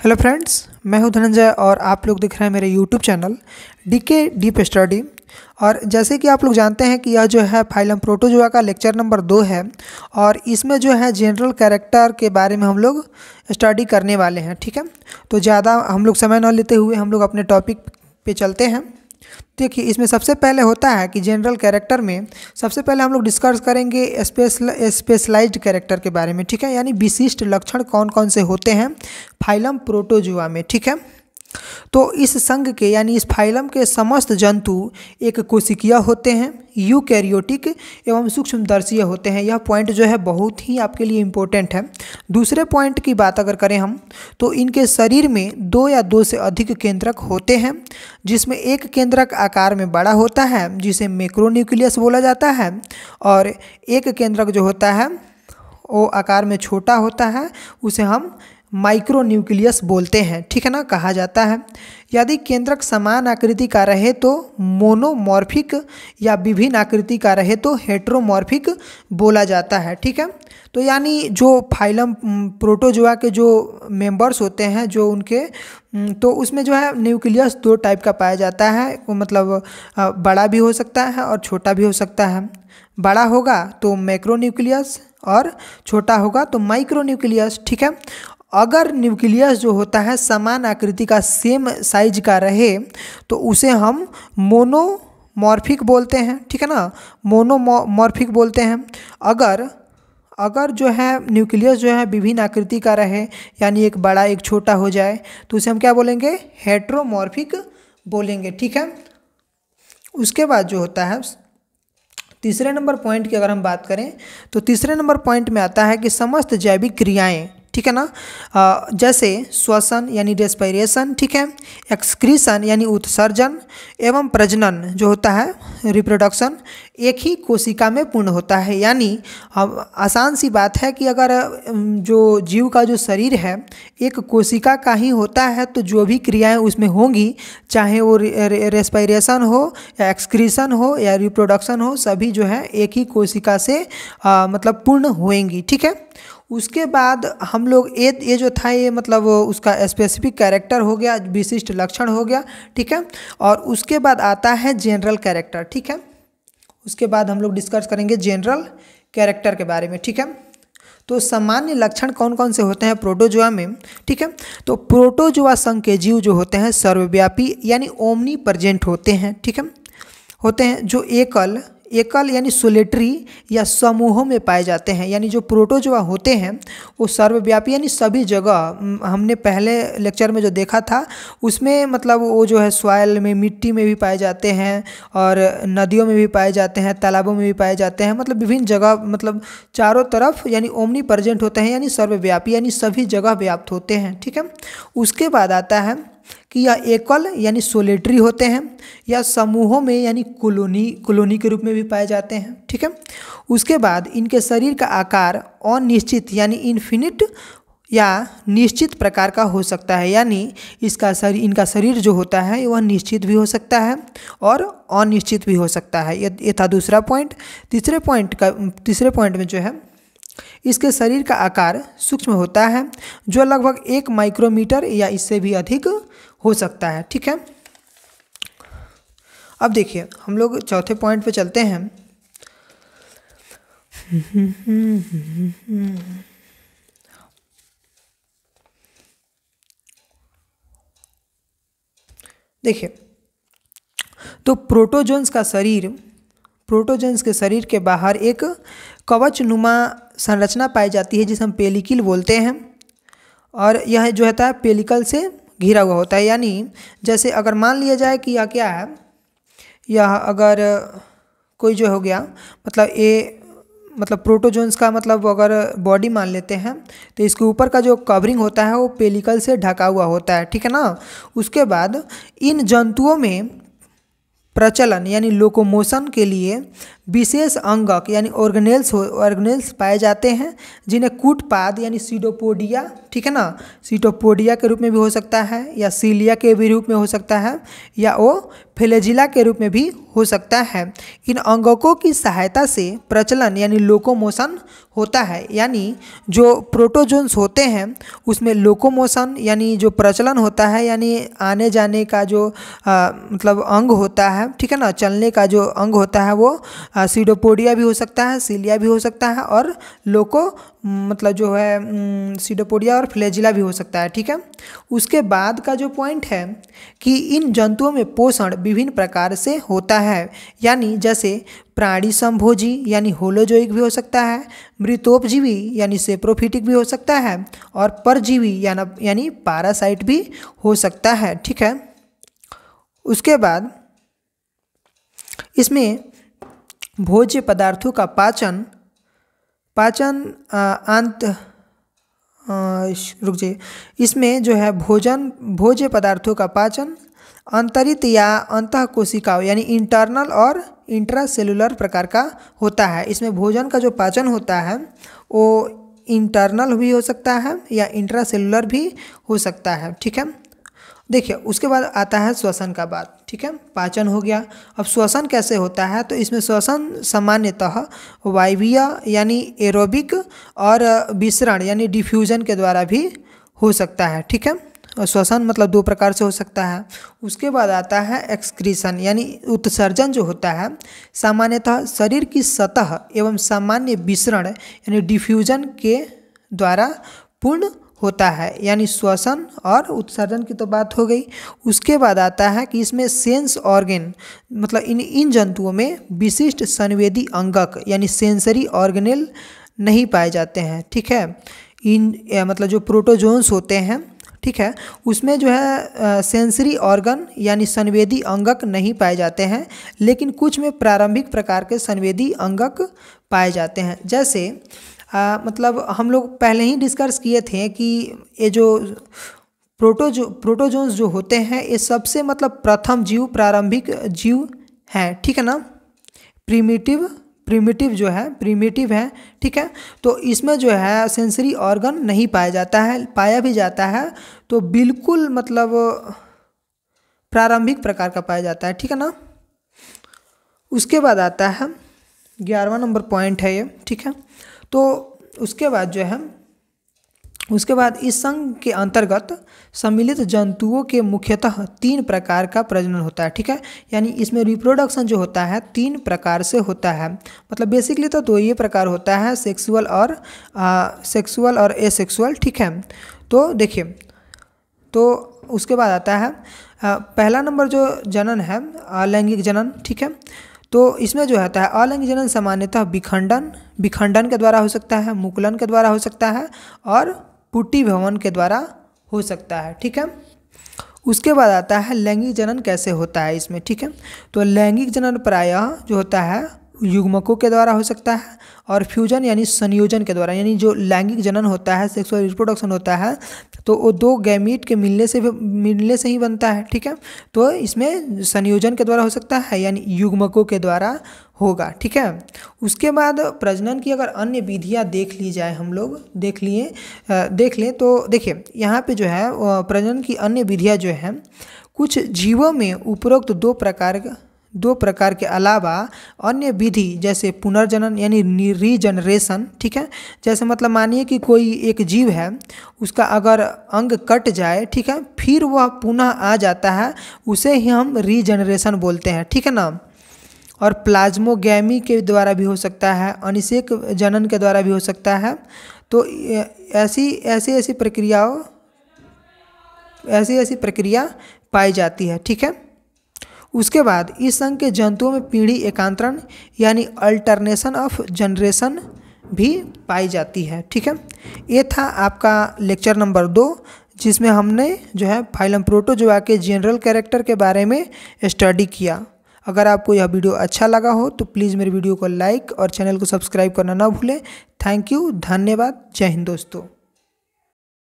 Hello friends, मैं हूं धनंजय और आप लोग दिख रहे हैं मेरे YouTube channel DK deep study. और जैसे कि आप लोग जानते हैं कि यह जो है फाइलम प्रोटोजोआ का लेक्चर नंबर 2 है और इसमें जो है जनरल कैरेक्टर के बारे में हम लोग स्टडी करने वाले हैं। ठीक है, तो ज़्यादा हम लोग समय न लेते हुए हम लोग अपने टॉपिक पे चलते हैं। देखिए, इसमें सबसे पहले होता है कि जनरल कैरेक्टर में सबसे पहले हम लोग डिस्कस करेंगे स्पेशलाइज्ड कैरेक्टर के बारे में। ठीक है, यानी विशिष्ट लक्षण कौन कौन से होते हैं फाइलम प्रोटोजोआ में। ठीक है, तो इस संघ के यानी इस फाइलम के समस्त जंतु एक कोशिकीय होते हैं, यूकैरियोटिक एवं सूक्ष्मदर्शीय होते हैं। यह पॉइंट जो है बहुत ही आपके लिए इम्पोर्टेंट है। दूसरे पॉइंट की बात अगर करें हम, तो इनके शरीर में 2 या 2 से अधिक केंद्रक होते हैं, जिसमें एक केंद्रक आकार में बड़ा होता है जिसे मैक्रोन्यूक्लियस बोला जाता है, और एक केंद्रक जो होता है वो आकार में छोटा होता है, उसे हम माइक्रोन्यूक्लियस बोलते हैं। ठीक है ना, कहा जाता है। यदि केंद्रक समान आकृति का रहे तो मोनोमॉर्फिक या विभिन्न आकृति का रहे तो हेटेरोमॉर्फिक बोला जाता है। ठीक है, तो यानी जो फाइलम प्रोटोजोआ के जो मेंबर्स होते हैं जो उनके तो उसमें जो है न्यूक्लियस 2 टाइप का पाया जाता है, मतलब बड़ा भी हो सकता है और छोटा भी हो सकता है। बड़ा होगा तो मैक्रोन्यूक्लियस और छोटा होगा तो माइक्रोन्यूक्लियस। ठीक है, अगर न्यूक्लियस जो होता है समान आकृति का सेम साइज का रहे तो उसे हम मोनोमॉर्फिक बोलते हैं। ठीक है ना, मोनोमॉर्फिक बोलते हैं। अगर जो है न्यूक्लियस जो है विभिन्न आकृति का रहे, यानी एक बड़ा एक छोटा हो जाए, तो उसे हम क्या बोलेंगे? हेटेरोमॉर्फिक बोलेंगे। ठीक है, उसके बाद जो होता है तीसरे नंबर पॉइंट की अगर हम बात करें तो तीसरे नंबर पॉइंट में आता है कि समस्त जैविक क्रियाएं, ठीक है ना, जैसे श्वसन यानी रेस्पिरेशन, ठीक है, एक्सक्रीशन यानी उत्सर्जन एवं प्रजनन जो होता है रिप्रोडक्शन, एक ही कोशिका में पूर्ण होता है। यानी आसान सी बात है कि अगर जो जीव का जो शरीर है एक कोशिका का ही होता है तो जो भी क्रियाएं उसमें होंगी, चाहे वो रेस्पिरेशन हो या एक्सक्रीशन हो या रिप्रोडक्शन हो, सभी जो है एक ही कोशिका से मतलब पूर्ण होएंगी। ठीक है, उसके बाद हम लोग ये जो था ये मतलब उसका स्पेसिफिक कैरेक्टर हो गया, विशिष्ट लक्षण हो गया। ठीक है, और उसके बाद आता है जनरल कैरेक्टर। ठीक है, उसके बाद हम लोग डिस्कस करेंगे जनरल कैरेक्टर के बारे में। ठीक है, तो सामान्य लक्षण कौन कौन से होते हैं प्रोटोजोआ में? ठीक है, तो प्रोटोजोआ संघ के जीव जो होते हैं सर्वव्यापी यानी ओमनी प्रेजेंट होते हैं। ठीक है, होते हैं जो एकल यानी सोलेटरी या समूहों में पाए जाते हैं। यानी जो प्रोटोजोआ होते हैं वो सर्वव्यापी यानी सभी जगह, हमने पहले लेक्चर में जो देखा था उसमें मतलब वो जो है सॉइल में, मिट्टी में भी पाए जाते हैं और नदियों में भी पाए जाते हैं, तालाबों में भी पाए जाते हैं, मतलब विभिन्न जगह, मतलब चारों तरफ, यानी ओमनी प्रेजेंट होते हैं, यानी सर्वव्यापी यानी सभी जगह व्याप्त होते हैं। ठीक है, उसके बाद आता है कि यह एकल यानी सोलेटरी होते हैं या समूहों में यानी कॉलोनी के रूप में भी पाए जाते हैं। ठीक है, उसके बाद इनके शरीर का आकार अनिश्चित यानी इन्फिनिट या निश्चित प्रकार का हो सकता है। यानी इनका शरीर जो होता है वह निश्चित भी हो सकता है और अनिश्चित भी हो सकता है। ये था दूसरा पॉइंट। तीसरे पॉइंट में जो है इसके शरीर का आकार सूक्ष्म होता है जो लगभग 1 माइक्रोमीटर या इससे भी अधिक हो सकता है। ठीक है, अब देखिए हम लोग चौथे पॉइंट पे चलते हैं। देखिए, तो प्रोटोजोन्स के शरीर के बाहर एक कवचनुमा संरचना पाई जाती है जिसे हम पेलिकल बोलते हैं, और यह जो होता है पेलिकल से घिरा हुआ होता है। यानी जैसे अगर मान लिया जाए कि यह क्या है, यह अगर कोई जो हो गया, मतलब प्रोटोजोन्स का मतलब अगर बॉडी मान लेते हैं तो इसके ऊपर का जो कवरिंग होता है वो पेलिकल से ढका हुआ होता है। ठीक है ना, उसके बाद इन जंतुओं में प्रचलन यानी लोकोमोशन के लिए विशेष अंगक यानी ऑर्गेनेल्स पाए जाते हैं, जिन्हें कूटपाद यानी सीडोपोडिया, ठीक है ना, सीटोपोडिया के रूप में भी हो सकता है या सीलिया के भी रूप में हो सकता है, या वो फ्लैजिला के रूप में भी हो सकता है। इन अंगकों की सहायता से प्रचलन यानी लोकोमोशन होता है, यानी जो प्रोटोजोन्स होते हैं उसमें लोकोमोशन यानी जो प्रचलन होता है, यानी आने जाने का जो मतलब अंग होता है, ठीक है ना, चलने का जो अंग होता है वो सीडोपोडिया भी हो सकता है, सीलिया भी हो सकता है, और लोको मतलब जो है सीडोपोडिया और फ्लैजिला भी हो सकता है, ठीक है। उसके बाद का जो पॉइंट है कि इन जंतुओं में पोषण विभिन्न प्रकार से होता है, यानी जैसे प्राणी संभोजी यानी होलोजोइक भी हो सकता है, मृतोपजीवी यानी सेप्रोफिटिक भी हो सकता है, और परजीवी यानी पैरासाइट भी हो सकता है, ठीक है। उसके बाद इसमें भोज्य पदार्थों का पाचन रुक जाइए, इसमें जो है भोज्य पदार्थों का पाचन अंतरित या अंतः कोशिकाओं यानी इंटरनल और इंट्रासेलुलर प्रकार का होता है। इसमें भोजन का जो पाचन होता है वो इंटरनल भी हो सकता है या इंट्रासेलुलर भी हो सकता है, ठीक है। देखिए उसके बाद आता है श्वसन का बात, ठीक है। पाचन हो गया, अब श्वसन कैसे होता है, तो इसमें श्वसन सामान्यतः वायवीय यानी एरोबिक और विसरण यानी डिफ्यूजन के द्वारा भी हो सकता है, ठीक है। और श्वसन मतलब दो प्रकार से हो सकता है। उसके बाद आता है एक्सक्रीशन यानी उत्सर्जन जो होता है सामान्यतः शरीर की सतह एवं सामान्य विसरण यानी डिफ्यूजन के द्वारा पूर्ण होता है, यानी श्वसन और उत्सर्जन की तो बात हो गई। उसके बाद आता है कि इसमें सेंस ऑर्गन मतलब इन जंतुओं में विशिष्ट संवेदी अंगक यानी सेंसरी ऑर्गेनेल नहीं पाए जाते हैं, ठीक है। मतलब जो प्रोटोजोन्स होते हैं, ठीक है, उसमें जो है सेंसरी ऑर्गन यानी संवेदी अंगक नहीं पाए जाते हैं, लेकिन कुछ में प्रारंभिक प्रकार के संवेदी अंगक पाए जाते हैं। जैसे मतलब हम लोग पहले ही डिस्कस किए थे कि ये जो प्रोटोजोन्स जो होते हैं ये सबसे मतलब प्रथम जीव प्रारंभिक जीव हैं, ठीक है ना, प्रीमिटिव है, ठीक है। तो इसमें जो है सेंसरी ऑर्गन नहीं पाया जाता है, पाया भी जाता है तो बिल्कुल मतलब प्रारंभिक प्रकार का पाया जाता है, ठीक है ना। उसके बाद आता है 11वां नंबर पॉइंट है ये, ठीक है। तो उसके बाद जो है इस संघ के अंतर्गत सम्मिलित जंतुओं के मुख्यतः 3 प्रकार का प्रजनन होता है, ठीक है। यानी इसमें रिप्रोडक्शन जो होता है 3 प्रकार से होता है, मतलब बेसिकली तो 2 ही प्रकार होता है, सेक्सुअल और एसेक्सुअल, ठीक है। तो देखिए, तो उसके बाद आता है पहला नंबर जो जनन है अलैंगिक जनन, ठीक है। तो इसमें जो होता है अलैंगिक जनन सामान्यतः विखंडन के द्वारा हो सकता है, मुकुलन के द्वारा हो सकता है और पुटी भवन के द्वारा हो सकता है, ठीक है। उसके बाद आता है लैंगिक जनन कैसे होता है इसमें, ठीक है। तो लैंगिक जनन प्रायः जो होता है युग्मकों के द्वारा हो सकता है और फ्यूजन यानी संयोजन के द्वारा, यानी जो लैंगिक जनन होता है सेक्सुअल रिप्रोडक्शन होता है तो वो 2 गैमीट के मिलने से ही बनता है, ठीक है। तो इसमें संयोजन के द्वारा हो सकता है यानी युग्मकों के द्वारा होगा, ठीक है। उसके बाद प्रजनन की अगर अन्य विधियां देख ली जाए, हम लोग देख लें तो देखिए यहाँ पे जो है प्रजनन की अन्य विधियां जो है कुछ जीवों में उपरोक्त 2 प्रकार के अलावा अन्य विधि जैसे पुनर्जनन यानी रीजनरेशन, ठीक है। जैसे मतलब मानिए कि कोई एक जीव है, उसका अगर अंग कट जाए, ठीक है, फिर वह पुनः आ जाता है, उसे ही हम रीजनरेशन बोलते हैं, ठीक है ना। और प्लाज्मोगैमी के द्वारा भी हो सकता है, अनिषेक जनन के द्वारा भी हो सकता है। तो ऐसी प्रक्रिया पाई जाती है, ठीक है। उसके बाद इस संघ के जंतुओं में पीढ़ी एकांतरण यानी अल्टरनेशन ऑफ जनरेशन भी पाई जाती है, ठीक है। ये था आपका लेक्चर नंबर 2 जिसमें हमने जो है फाइलम प्रोटोजोआ के जनरल कैरेक्टर के बारे में स्टडी किया। अगर आपको यह वीडियो अच्छा लगा हो तो प्लीज़ मेरे वीडियो को लाइक और चैनल को सब्सक्राइब करना ना भूलें। थैंक यू, धन्यवाद, जय हिंद दोस्तों।